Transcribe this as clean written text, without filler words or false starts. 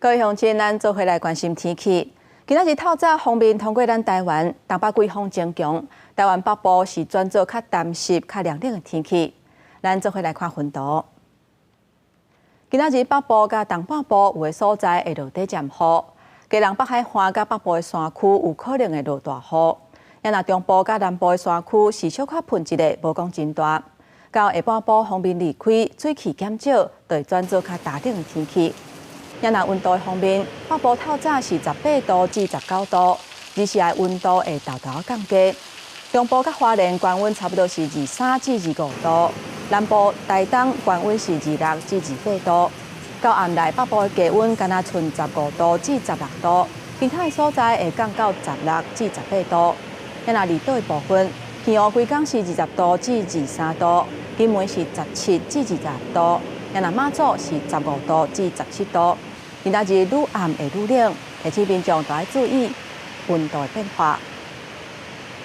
各位乡亲，咱做回来关心天气。今仔日透早锋面通过咱台湾，东北季风增强，台湾北部是转做较湿湿、较凉冷的天气。咱做回来看云图。今仔日北部甲东半部有的所在会落地渐雨，基隆北海岸甲北部的山区有可能会落大雨。也若中部甲南部的山区是小可喷一个，无讲真大。到下半部锋面离开，水汽减少，就会转做较大冷的天气。也若温度的方面，北部透早是18度至19度，日时温度会豆豆降低。中部甲花莲高温差不多是23至25度，南部台东高温是26至28度。到暗内北部的低温敢若剩15度至16度，其他的所在会降到16至18度。也若离岛的部分，天湖规港是20度至23度，金门是17至26度，也若马祖是15度至17度。今仔日愈暗会愈冷，提醒民众都要注意温度的变化。